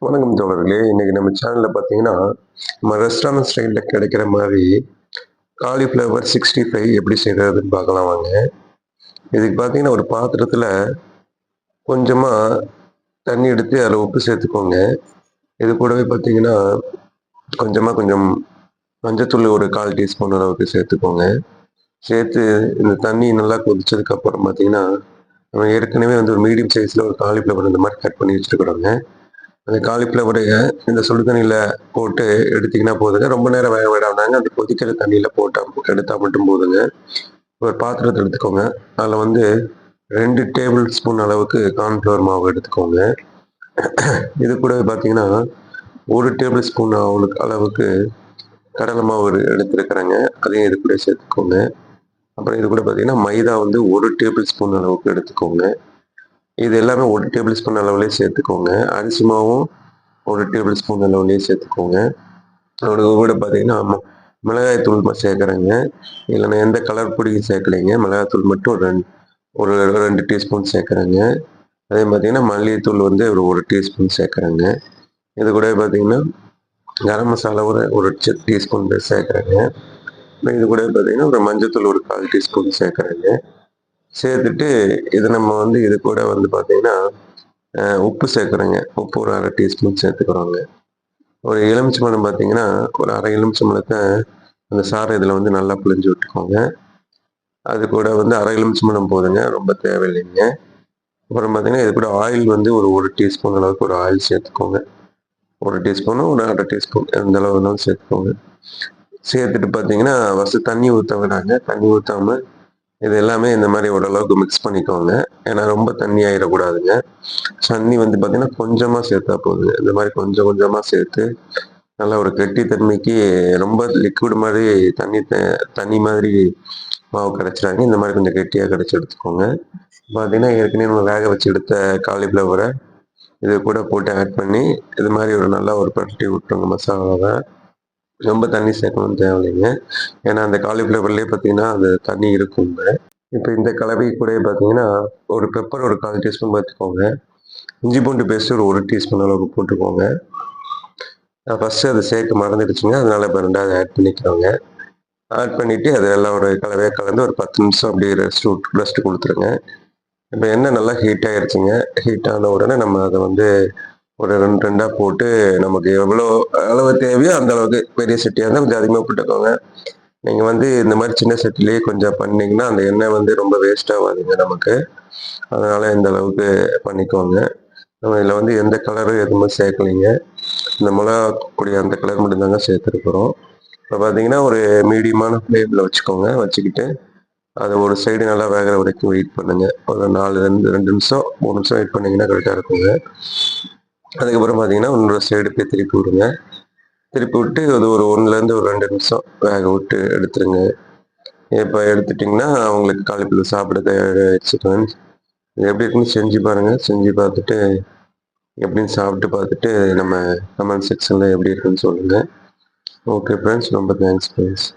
வணக்கம் தோழர்களே! இன்னைக்கு நம்ம சேனல்ல பார்த்தீங்கன்னா, நம்ம ரெஸ்டாரண்ட் ஸ்டைல்ல கிடைக்கிற மாரி காலிஃப்ளவர் 65 எப்படி செய்றதுன்னு பார்க்கலாம் வாங்க. இதுக்கு பார்த்தீங்கன்னா, ஒரு பாத்திரத்தில கொஞ்சமா தண்ணி எடுத்து அதில உப்பு சேர்த்துக்கோங்க. இது கூடவே பார்த்தீங்கன்னா, கொஞ்சம் மஞ்சத்தூள் ஒரு 1/4 டீஸ்பூன் அளவுக்கு சேர்த்துக்கோங்க. சேர்த்து இந்த தண்ணி நல்லா கொதிச்சதுக்கப்புறம் பார்த்தீங்கன்னா, நம்ம ஏற்கனவே வந்து ஒரு மீடியம் சைஸ்ல ஒரு காலிஃப்ளவர் இந்த மாரி கட் பண்ணி வச்சுருக்கிறோங்க. அந்த காலிஃப்ளவரைய இந்த சுடு தண்ணீல போட்டு எடுத்தீங்கன்னா போதுங்க. ரொம்ப நேரம் வேக விடாமங்க. அந்த கொதிக்கிற தண்ணீல போட்டா எடுத்தா மட்டும் போதுங்க. ஒரு பாத்திரத்த எடுத்துக்கோங்க. அதில வந்து 2 டேபிள் ஸ்பூன் அளவுக்கு கார்ன்ஃப்ளவர் மாவு எடுத்துக்கோங்க. இது கூடவே பார்த்தீங்கன்னா, 1 டேபிள் ஸ்பூன் அளவுக்கு கடலை மாவு எடுத்துருக்கிறேங்க. அதையும் இது கூட சேர்த்துக்கோங்க. அப்புறம் இது கூட பார்த்தீங்கன்னா, மைதா வந்து 1 டேபிள் ஸ்பூன் அளவுக்கு எடுத்துக்கோங்க. இது எல்லாமே 1 டேபிள் ஸ்பூன் அளவுலயே சேர்த்துக்கோங்க. அரிசி மாவும் 1 டேபிள் ஸ்பூன் அளவுலயே சேர்த்துக்கோங்க. அதோட கூட பார்த்தீங்கன்னா, மிளகாய் தூள் சேர்க்குறேங்க. இதில நான் எந்த கலர் பொடியும் சேர்க்கலைங்க. மிளகாய் மட்டும் ஒரு 2 டீஸ்பூன் சேர்க்குறேங்க. அதே பார்த்தீங்கன்னா, மல்லித்தூள் வந்து ஒரு 1 டீஸ்பூன் சேர்க்குறேங்க. இது கூடவே பார்த்தீங்கன்னா, கரம் மசாலா ஒரு டீஸ்பூன் சேர்க்குறேங்க. இது கூடவே பார்த்தீங்கன்னா, ஒரு மஞ்சத்தூள் ஒரு 1/4 டீஸ்பூன் சேர்க்குறேங்க. சேர்த்துட்டு இது நம்ம வந்து இது கூட வந்து பார்த்தீங்கன்னா, உப்பு சேர்க்குறேங்க. உப்பு ஒரு 1/2 டீஸ்பூன் சேர்த்துக்கிறோங்க. ஒரு எலுமிச்சம்பழம் பார்த்தீங்கன்னா, ஒரு 1/2 எலுமிச்சம்பழத்த அந்த சாறை இதில வந்து நல்லா பிழிஞ்சு விட்டுக்கோங்க. அது கூட வந்து 1/2 எலுமிச்சம்பழம் போதுங்க. ரொம்ப தேவையில்லைங்க. அப்புறம் பார்த்தீங்கன்னா, இது கூட ஆயில் வந்து ஒரு 1 டீஸ்பூன் அளவுக்கு ஒரு ஆயில் சேர்த்துக்கோங்க. 1 டீஸ்பூனோ, ஒரு 1/2 டீஸ்பூன் எந்த அளவு வேணாலும் சேர்த்துக்கோங்க. சேர்த்துட்டு பார்த்தீங்கன்னா, ஃபர்ஸ்ட்டு தண்ணி ஊத்த வேணாங்க. தண்ணி ஊத்தாம இது எல்லாமே இந்த மாரி ஓரளவுக்கு மிக்ஸ் பண்ணிக்கோங்க. ஏன்னா ரொம்ப தண்ணி ஆயிறக்கூடாதுங்க. தண்ணி வந்து பார்த்தீங்கன்னா, கொஞ்சமா சேர்த்தா போதுங்க. இந்த மாரி கொஞ்சம் கொஞ்சமா சேர்த்து நல்ல ஒரு கெட்டித்தன்மைக்கு ரொம்ப லிக்விட் மாரி தண்ணி மாதிரி மாவு கிடைச்சிடாதுங்க. இந்த மாரி கொஞ்சம் கெட்டியா கிடைச்சு எடுத்துக்கோங்க. பார்த்தீங்கன்னா, ஏற்கனவே நம்ம வேக வச்சு எடுத்த காலிஃப்ளவர இது கூட போட்டு ஆட் பண்ணி, இது மாரி நல்லா ஒரு பெரட்டி விட்டுருங்க மசாலாவ. ரொம்ப தண்ணி சேர்க்கணும்னு தேவையில்லைங்க. ஏன்னா அந்த காலிஃப்ளவர்லயே பார்த்தீங்கன்னா, அந்த தண்ணி இருக்குங்க. இப்ப இந்த கலவை கூடயே பார்த்தீங்கன்னா, ஒரு பெப்பர் ஒரு 1/4 டீஸ்பூன் பார்த்துக்கோங்க. இஞ்சி பூண்டு பேஸ்ட் ஒரு 1 டீஸ்பூன் அளவுக்கு போட்டுக்கோங்க. நான் ஃபர்ஸ்ட்டு அத சேர்க்க மறந்துடுச்சுங்க. அதனால இப்ப 2வது ஆட் பண்ணிக்கிறோங்க. ஆட் பண்ணிட்டு அது எல்லாம் ஒரு கலவையா கலந்து ஒரு 10 நிமிஷம் அப்படியே ரெஸ்ட் குடுத்துருங்க. இப்ப எண்ணெய் நல்லா ஹீட் ஆயிருச்சுங்க. ஹீட் ஆன உடனே நம்ம அத வந்து ஒரு 2 போட்டு நமக்கு எவ்வளோ அளவு தேவையோ அந்த அளவுக்கு பெரிய சட்டியா இருந்தா கொஞ்சம் அதிகமா போட்டுக்கோங்க. நீங்க வந்து இந்த மாரி சின்ன சட்டிலேயே கொஞ்சம் பண்ணீங்கன்னா, அந்த எண்ணெய் வந்து ரொம்ப வேஸ்ட் ஆவாதுங்க நமக்கு. அதனால இந்த அளவுக்கு பண்ணிக்கோங்க. நம்ம இதில வந்து எந்த கலரும் எதுவுமே சேர்க்கலைங்க. இந்த மிளகா பொடி அந்த கலர் மட்டும் தாங்க சேர்த்துருக்குறோம். இப்ப பார்த்தீங்கன்னா, ஒரு மீடியமான ஃப்ளேம்ல வச்சுக்கோங்க. வச்சுக்கிட்டு, அத ஒரு சைடு நல்லா வேகுற வரைக்கும் வெயிட் பண்ணுங்க. ஒரு 2 நிமிஷம், 3 நிமிஷம் வெயிட் பண்ணீங்கன்னா கரெக்ட்டா இருக்குங்க. அதுக்கப்புறம் பார்த்தீங்கன்னா, இன்னொரு சைடு போய் திருப்பி விடுங்க. திருப்பி விட்டு அது ஒரு 1லேருந்து ஒரு 2 நிமிஷம் வேக விட்டு எடுத்துருங்க. இப்ப எடுத்துட்டீங்கன்னா, உங்களுக்கு காலிஃப்ளவர் சாப்பிட தயாராகிடுச்சு ஃப்ரெண்ட்ஸ். இது எப்படி இருக்குன்னு செஞ்சு பாருங்க. செஞ்சு பார்த்துட்டு எப்படின்னு சாப்பிட்டு பார்த்துட்டு நம்ம கமெண்ட் செக்ஷன்ல எப்படி இருக்குன்னு சொல்லுங்க. Okay friends. ரொம்ப தேங்க்ஸ் ஃப்ரெண்ட்ஸ்.